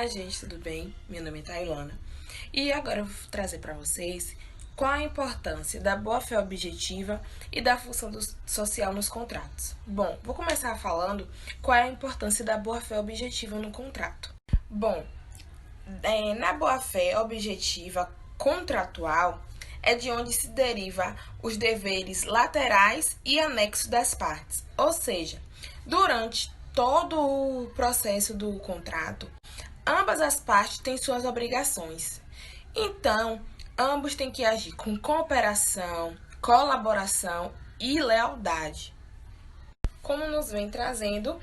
Olá, gente, tudo bem? Meu nome é Tailana e agora eu vou trazer para vocês qual a importância da boa-fé objetiva e da função social nos contratos. Bom, vou começar falando qual é a importância da boa-fé objetiva no contrato. Bom, na boa-fé objetiva contratual é de onde se deriva os deveres laterais e anexos das partes, ou seja, durante todo o processo do contrato, ambas as partes têm suas obrigações. Então, ambos têm que agir com cooperação, colaboração e lealdade. Como nos vem trazendo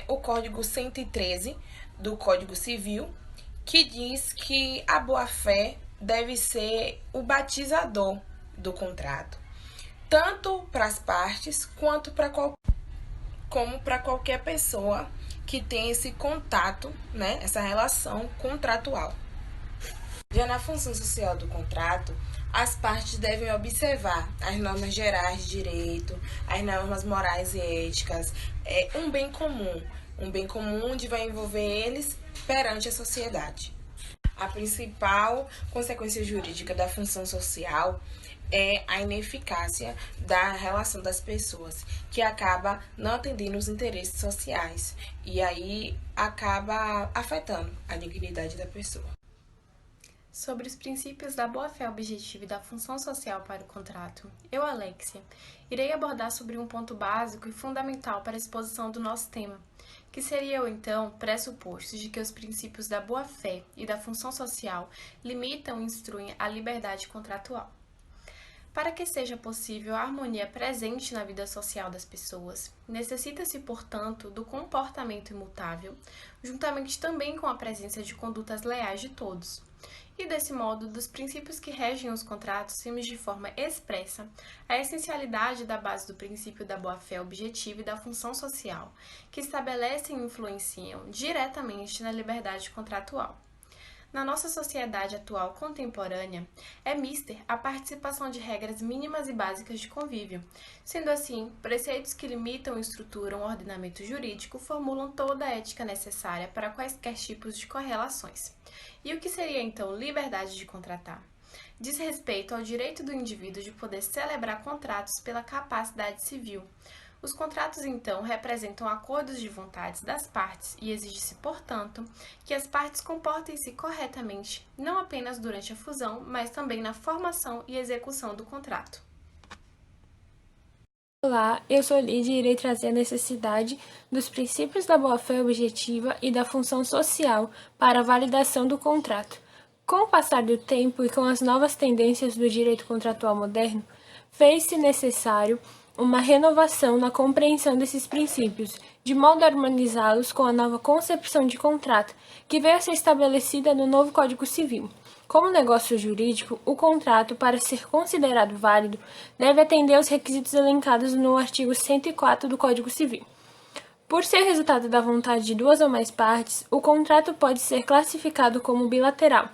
o Código 113 do Código Civil, que diz que a boa-fé deve ser o batizador do contrato, tanto para as partes quanto como para qualquer pessoa que tem esse contato, né, essa relação contratual. Já na função social do contrato, as partes devem observar as normas gerais de direito, as normas morais e éticas, um bem comum onde vai envolver eles perante a sociedade. A principal consequência jurídica da função social é a ineficácia da relação das pessoas, que acaba não atendendo os interesses sociais e aí acaba afetando a dignidade da pessoa. Sobre os princípios da boa-fé objetiva e da função social para o contrato, eu, Alexia, irei abordar sobre um ponto básico e fundamental para a exposição do nosso tema, que seria o então pressuposto de que os princípios da boa-fé e da função social limitam e instruem a liberdade contratual. Para que seja possível a harmonia presente na vida social das pessoas, necessita-se, portanto, do comportamento imutável, juntamente também com a presença de condutas leais de todos. E, desse modo, dos princípios que regem os contratos, vimos de forma expressa a essencialidade da base do princípio da boa-fé objetiva e da função social, que estabelecem e influenciam diretamente na liberdade contratual. Na nossa sociedade atual contemporânea, é mister a participação de regras mínimas e básicas de convívio. Sendo assim, preceitos que limitam e estruturam o ordenamento jurídico formulam toda a ética necessária para quaisquer tipos de correlações. E o que seria, então, liberdade de contratar? Diz respeito ao direito do indivíduo de poder celebrar contratos pela capacidade civil. Os contratos, então, representam acordos de vontades das partes e exige-se, portanto, que as partes comportem-se corretamente, não apenas durante a fusão, mas também na formação e execução do contrato. Olá, eu sou Lídia e irei trazer a necessidade dos princípios da boa-fé objetiva e da função social para a validação do contrato. Com o passar do tempo e com as novas tendências do direito contratual moderno, fez-se necessário uma renovação na compreensão desses princípios, de modo a harmonizá-los com a nova concepção de contrato, que veio a ser estabelecida no novo Código Civil. Como negócio jurídico, o contrato, para ser considerado válido, deve atender aos requisitos elencados no artigo 104 do Código Civil. Por ser resultado da vontade de duas ou mais partes, o contrato pode ser classificado como bilateral,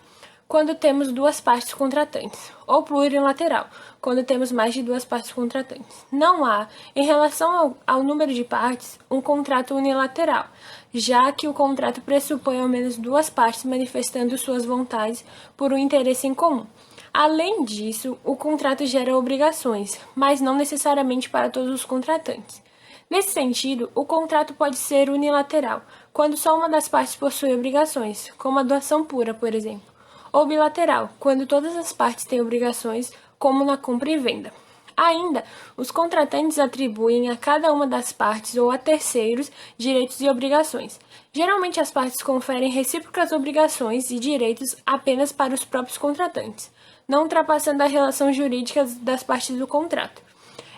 quando temos duas partes contratantes, ou plurilateral, quando temos mais de duas partes contratantes. Não há, em relação ao número de partes, um contrato unilateral, já que o contrato pressupõe ao menos duas partes manifestando suas vontades por um interesse em comum. Além disso, o contrato gera obrigações, mas não necessariamente para todos os contratantes. Nesse sentido, o contrato pode ser unilateral, quando só uma das partes possui obrigações, como a doação pura, por exemplo, ou bilateral, quando todas as partes têm obrigações, como na compra e venda. Ainda, os contratantes atribuem a cada uma das partes ou a terceiros direitos e obrigações. Geralmente, as partes conferem recíprocas obrigações e direitos apenas para os próprios contratantes, não ultrapassando a relação jurídica das partes do contrato.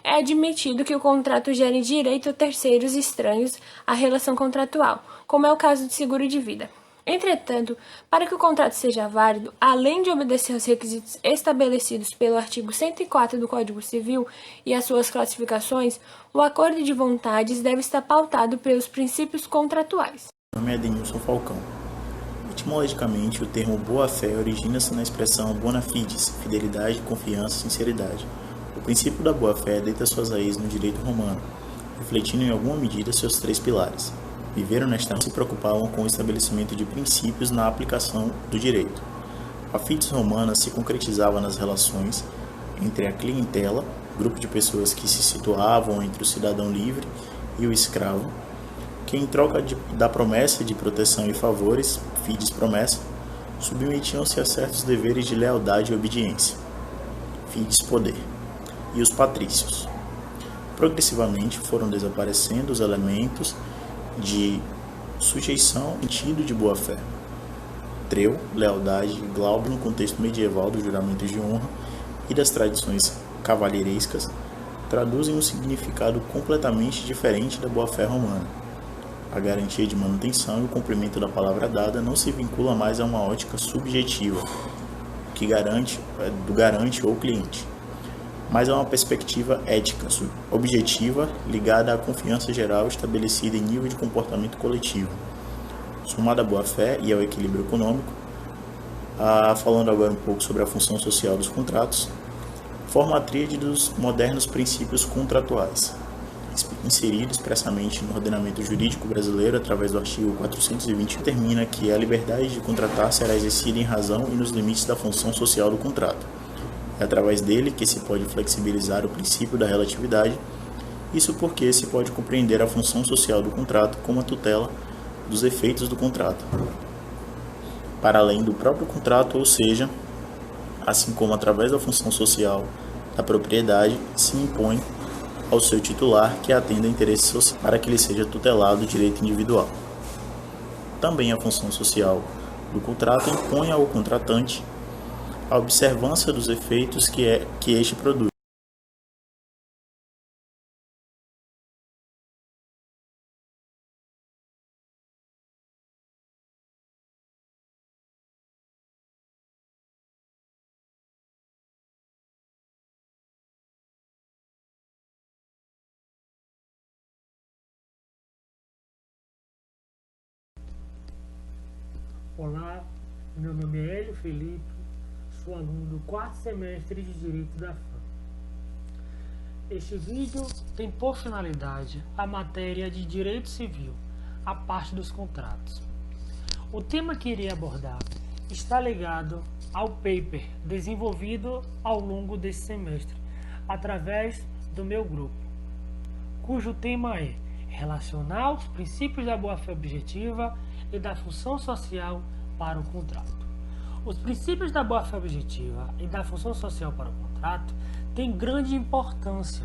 É admitido que o contrato gere direito a terceiros estranhos à relação contratual, como é o caso de seguro de vida. Entretanto, para que o contrato seja válido, além de obedecer aos requisitos estabelecidos pelo artigo 104 do Código Civil e as suas classificações, o acordo de vontades deve estar pautado pelos princípios contratuais. Meu nome é Denilson Falcão. Etimologicamente, o termo boa-fé origina-se na expressão bona fides, fidelidade, confiança, sinceridade. O princípio da boa-fé deita suas raízes no direito romano, refletindo em alguma medida seus três pilares: viveram nesta se preocupavam com o estabelecimento de princípios na aplicação do direito. A fides romana se concretizava nas relações entre a clientela, grupo de pessoas que se situavam entre o cidadão livre e o escravo, que em troca da promessa de proteção e favores, fides promessa, submetiam-se a certos deveres de lealdade e obediência, fides poder, e os patrícios. Progressivamente foram desaparecendo os elementos de sujeição e sentido de boa-fé. Treu, lealdade e glauber no contexto medieval dos juramentos de honra e das tradições cavalheirescas traduzem um significado completamente diferente da boa-fé romana. A garantia de manutenção e o cumprimento da palavra dada não se vincula mais a uma ótica subjetiva, que garante ao cliente, mas a uma perspectiva ética, objetiva, ligada à confiança geral estabelecida em nível de comportamento coletivo, somada à boa-fé e ao equilíbrio econômico. Falando agora um pouco sobre a função social dos contratos, forma a tríade dos modernos princípios contratuais, inserido expressamente no ordenamento jurídico brasileiro através do artigo 420, que determina que a liberdade de contratar será exercida em razão e nos limites da função social do contrato. É através dele que se pode flexibilizar o princípio da relatividade, isso porque se pode compreender a função social do contrato como a tutela dos efeitos do contrato, para além do próprio contrato, ou seja, assim como através da função social da propriedade se impõe ao seu titular que atenda a interesses sociais para que lhe seja tutelado o direito individual. Também a função social do contrato impõe ao contratante a observância dos efeitos que este produz. Olá, meu nome é Hélio Felipe, sou aluno do 4º semestre de Direito da FAM. Este vídeo tem por finalidade a matéria de Direito Civil, a parte dos contratos. O tema que irei abordar está ligado ao paper desenvolvido ao longo desse semestre, através do meu grupo, cujo tema é relacionar os princípios da boa-fé objetiva e da função social para o contrato. Os princípios da boa-fé objetiva e da função social para o contrato têm grande importância,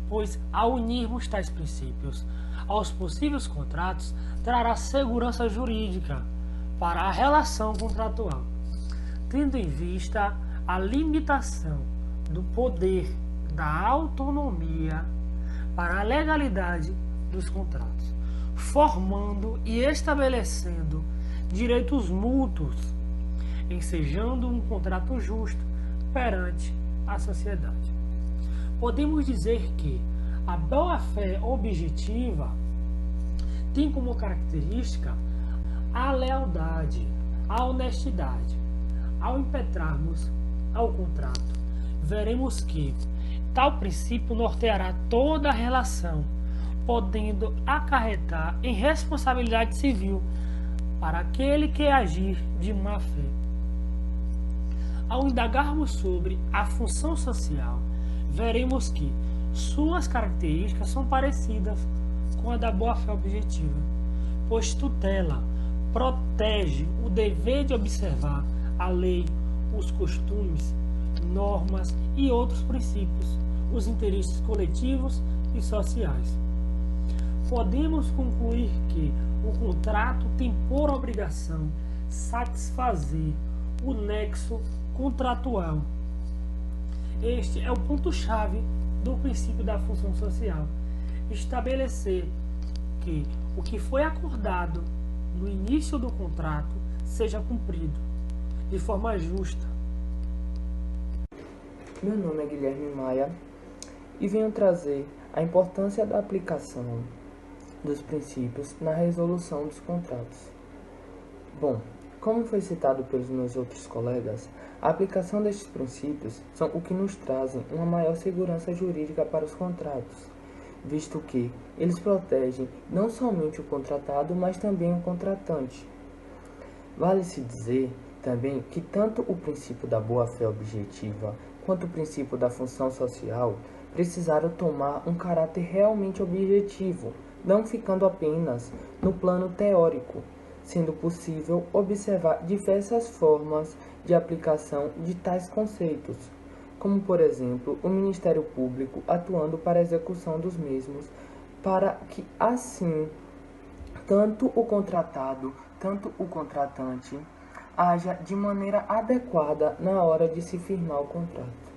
pois ao unirmos tais princípios aos possíveis contratos, trará segurança jurídica para a relação contratual, tendo em vista a limitação do poder da autonomia para a legalidade dos contratos, formando e estabelecendo direitos mútuos, ensejando um contrato justo perante a sociedade. Podemos dizer que a boa-fé objetiva tem como característica a lealdade, a honestidade. Ao impetrarmos ao contrato, veremos que tal princípio norteará toda a relação, podendo acarretar em responsabilidade civil para aquele que agir de má fé. Ao indagarmos sobre a função social, veremos que suas características são parecidas com a da boa-fé objetiva, pois tutela, protege o dever de observar a lei, os costumes, normas e outros princípios, os interesses coletivos e sociais. Podemos concluir que o contrato tem por obrigação satisfazer o nexo contratual. Este é o ponto-chave do princípio da função social. Estabelecer que o que foi acordado no início do contrato seja cumprido de forma justa. Meu nome é Guilherme Maia e venho trazer a importância da aplicação dos princípios na resolução dos contratos. Bom, como foi citado pelos meus outros colegas, a aplicação destes princípios são o que nos trazem uma maior segurança jurídica para os contratos, visto que eles protegem não somente o contratado, mas também o contratante. Vale-se dizer também que tanto o princípio da boa-fé objetiva quanto o princípio da função social precisaram tomar um caráter realmente objetivo, não ficando apenas no plano teórico, sendo possível observar diversas formas de aplicação de tais conceitos, como, por exemplo, o Ministério Público atuando para a execução dos mesmos, para que, assim, tanto o contratado, tanto o contratante, haja de maneira adequada na hora de se firmar o contrato.